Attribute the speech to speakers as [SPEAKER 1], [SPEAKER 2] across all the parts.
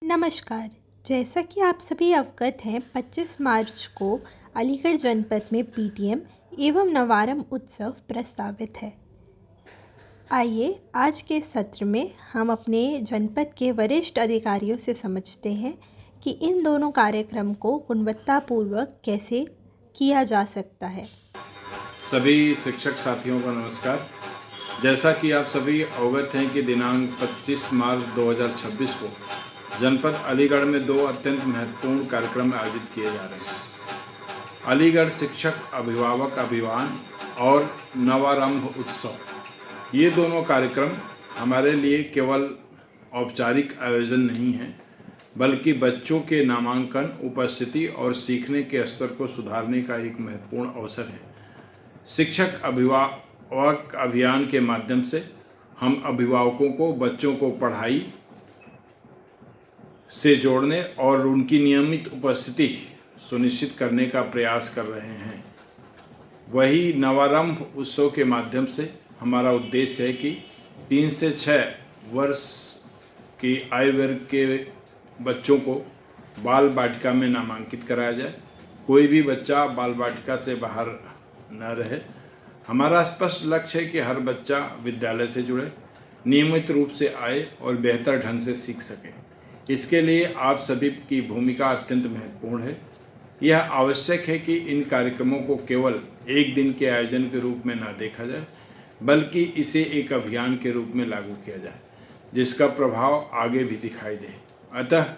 [SPEAKER 1] नमस्कार। जैसा कि आप सभी अवगत हैं, 25 मार्च को अलीगढ़ जनपद में पीटीएम एवं नवारंभ उत्सव प्रस्तावित है। आइए आज के सत्र में हम अपने जनपद के वरिष्ठ अधिकारियों से समझते हैं कि इन दोनों कार्यक्रम को गुणवत्तापूर्वक कैसे किया जा सकता है।
[SPEAKER 2] सभी शिक्षक साथियों को नमस्कार। जैसा कि आप सभी अवगत हैं कि दिनांक 25 मार्च 2026 को जनपद अलीगढ़ में दो अत्यंत महत्वपूर्ण कार्यक्रम आयोजित किए जा रहे हैं। अलीगढ़ शिक्षक अभिभावक अभियान और नवारंभ उत्सव, ये दोनों कार्यक्रम हमारे लिए केवल औपचारिक आयोजन नहीं है, बल्कि बच्चों के नामांकन, उपस्थिति और सीखने के स्तर को सुधारने का एक महत्वपूर्ण अवसर है। शिक्षक अभिभावक अभियान के माध्यम से हम अभिभावकों को बच्चों को पढ़ाई से जोड़ने और उनकी नियमित उपस्थिति सुनिश्चित करने का प्रयास कर रहे हैं। वही नवारंभ उत्सव के माध्यम से हमारा उद्देश्य है कि 3 से 6 वर्ष की आयु वर्ग के बच्चों को बाल बाटिका में नामांकित कराया जाए। कोई भी बच्चा बाल बाटिका से बाहर न रहे। हमारा स्पष्ट लक्ष्य है कि हर बच्चा विद्यालय से जुड़े, नियमित रूप से आए और बेहतर ढंग से सीख सके। इसके लिए आप सभी की भूमिका अत्यंत महत्वपूर्ण है। यह आवश्यक है कि इन कार्यक्रमों को केवल एक दिन के आयोजन के रूप में न देखा जाए, बल्कि इसे एक अभियान के रूप में लागू किया जाए, जिसका प्रभाव आगे भी दिखाई दे। अतः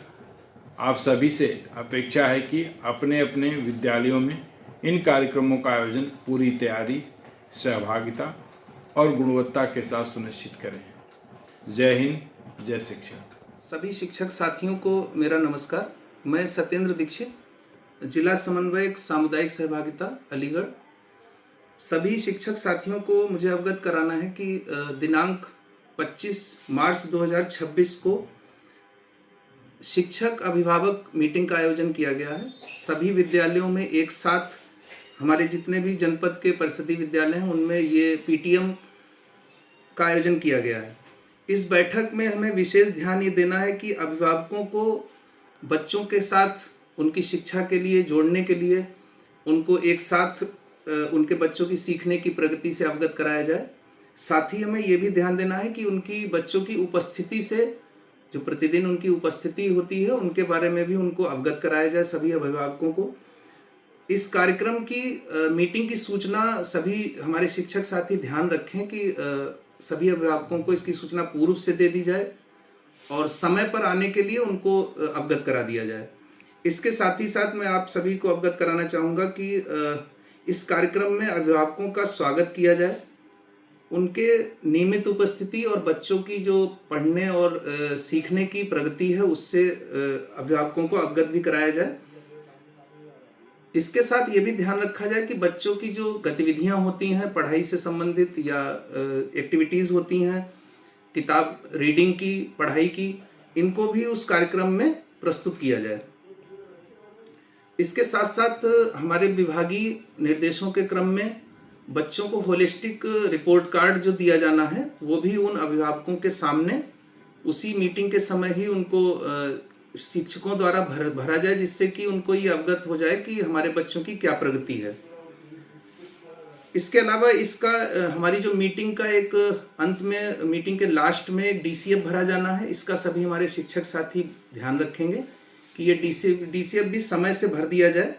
[SPEAKER 2] आप सभी से अपेक्षा है कि अपने अपने विद्यालयों में इन कार्यक्रमों का आयोजन पूरी तैयारी, सहभागिता और गुणवत्ता के साथ सुनिश्चित करें। जय हिंद, जय शिक्षा।
[SPEAKER 3] सभी शिक्षक साथियों को मेरा नमस्कार। मैं सत्येंद्र दीक्षित, जिला समन्वयक सामुदायिक सहभागिता अलीगढ़। सभी शिक्षक साथियों को मुझे अवगत कराना है कि दिनांक 25 मार्च 2026 को शिक्षक अभिभावक मीटिंग का आयोजन किया गया है। सभी विद्यालयों में एक साथ, हमारे जितने भी जनपद के परिषदीय विद्यालय हैं उनमें ये पीटीएम का आयोजन किया गया है। इस बैठक में हमें विशेष ध्यान ये देना है कि अभिभावकों को बच्चों के साथ उनकी शिक्षा के लिए जोड़ने के लिए उनको एक साथ उनके बच्चों की सीखने की प्रगति से अवगत कराया जाए। साथ ही हमें ये भी ध्यान देना है कि उनकी बच्चों की उपस्थिति से, जो प्रतिदिन उनकी उपस्थिति होती है, उनके बारे में भी उनको अवगत कराया जाए सभी अभिभावकों को। इस कार्यक्रम की मीटिंग की सूचना सभी हमारे शिक्षक साथी ध्यान रखें कि सभी अभिभावकों को इसकी सूचना पूर्व से दे दी जाए और समय पर आने के लिए उनको अवगत करा दिया जाए। इसके साथ ही साथ मैं आप सभी को अवगत कराना चाहूँगा कि इस कार्यक्रम में अभिभावकों का स्वागत किया जाए, उनके नियमित उपस्थिति और बच्चों की जो पढ़ने और सीखने की प्रगति है उससे अभिभावकों को अवगत भी कराया जाए। इसके साथ ये भी ध्यान रखा जाए कि बच्चों की जो गतिविधियां होती हैं पढ़ाई से संबंधित या एक्टिविटीज़ होती हैं, किताब रीडिंग की, पढ़ाई की, इनको भी उस कार्यक्रम में प्रस्तुत किया जाए। इसके साथ साथ हमारे विभागीय निर्देशों के क्रम में बच्चों को होलिस्टिक रिपोर्ट कार्ड जो दिया जाना है वो भी उन अभिभावकों के सामने उसी मीटिंग के समय ही उनको शिक्षकों द्वारा भरा जाए, जिससे कि उनको ये अवगत हो जाए कि हमारे बच्चों की क्या प्रगति है। इसके अलावा इसका हमारी जो मीटिंग का एक अंत में, मीटिंग के लास्ट में एक डीसीएफ भरा जाना है। इसका सभी हमारे शिक्षक साथी ध्यान रखेंगे कि ये डीसीएफ भी समय से भर दिया जाए,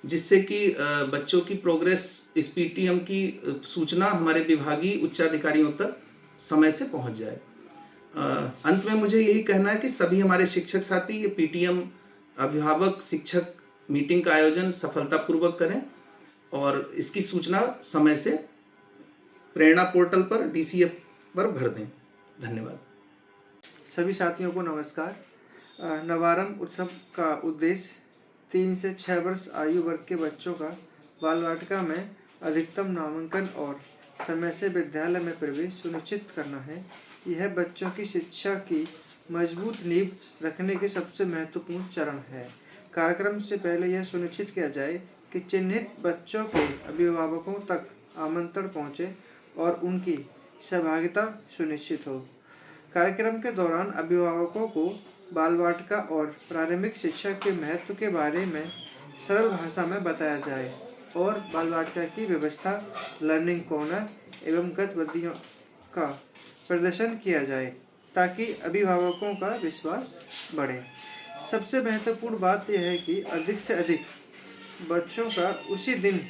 [SPEAKER 3] जिससे कि बच्चों की प्रोग्रेस, इस पीटीएम की सूचना हमारे विभागीय उच्चाधिकारियों तक समय से पहुंच जाए। अंत में मुझे यही कहना है कि सभी हमारे शिक्षक साथी ये पीटीएम अभिभावक शिक्षक मीटिंग का आयोजन सफलतापूर्वक करें और इसकी सूचना समय से प्रेरणा पोर्टल पर डीसीएफ पर भर दें। धन्यवाद।
[SPEAKER 4] सभी साथियों को नमस्कार। नवारंभ उत्सव का उद्देश्य 3 से 6 वर्ष आयु वर्ग के बच्चों का बाल वाटिका में अधिकतम नामांकन और समय से विद्यालय में प्रवेश सुनिश्चित करना है। यह बच्चों की शिक्षा की मजबूत नींव रखने के सबसे महत्वपूर्ण चरण है। कार्यक्रम से पहले यह सुनिश्चित किया जाए कि चिन्हित बच्चों के अभिभावकों तक आमंत्रण पहुंचे और उनकी सहभागिता सुनिश्चित हो। कार्यक्रम के दौरान अभिभावकों को बाल वाटिका और प्रारंभिक शिक्षा के महत्व के बारे में सरल भाषा में बताया जाए और बाल वाटिका की व्यवस्था, लर्निंग कॉर्नर एवं गतिविधियों का प्रदर्शन किया जाए ताकि अभिभावकों का विश्वास बढ़े। सबसे महत्वपूर्ण बात यह है कि अधिक से अधिक बच्चों का उसी दिन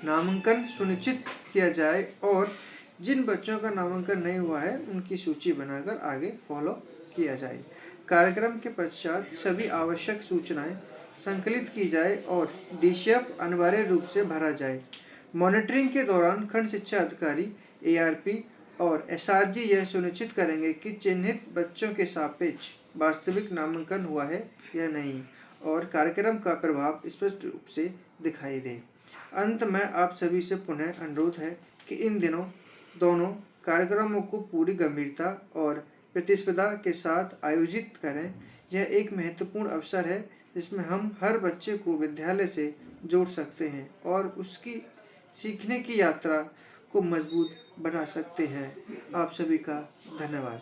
[SPEAKER 4] नामांकन सुनिश्चित किया जाए और जिन बच्चों का नामांकन नहीं हुआ है उनकी सूची बनाकर आगे फॉलो किया जाए। कार्यक्रम के पश्चात सभी आवश्यक सूचनाएं संकलित की जाए और डीसीएफ अनिवार्य रूप से भरा जाए। मॉनिटरिंग के दौरान खंड शिक्षा अधिकारी, एआरपी और एसआरजी यह सुनिश्चित करेंगे कि चिन्हित बच्चों के सापेक्ष वास्तविक नामांकन हुआ है या नहीं और कार्यक्रम का प्रभाव स्पष्ट रूप से दिखाई दे। अंत में आप सभी से पुनः अनुरोध है कि इन दिनों दोनों कार्यक्रमों को पूरी गंभीरता और प्रतिस्पर्धा के साथ आयोजित करें। यह एक महत्वपूर्ण अवसर है जिसमें हम हर बच्चे को विद्यालय से जोड़ सकते हैं और उसकी सीखने की यात्रा को मजबूत बना सकते हैं। आप सभी का धन्यवाद।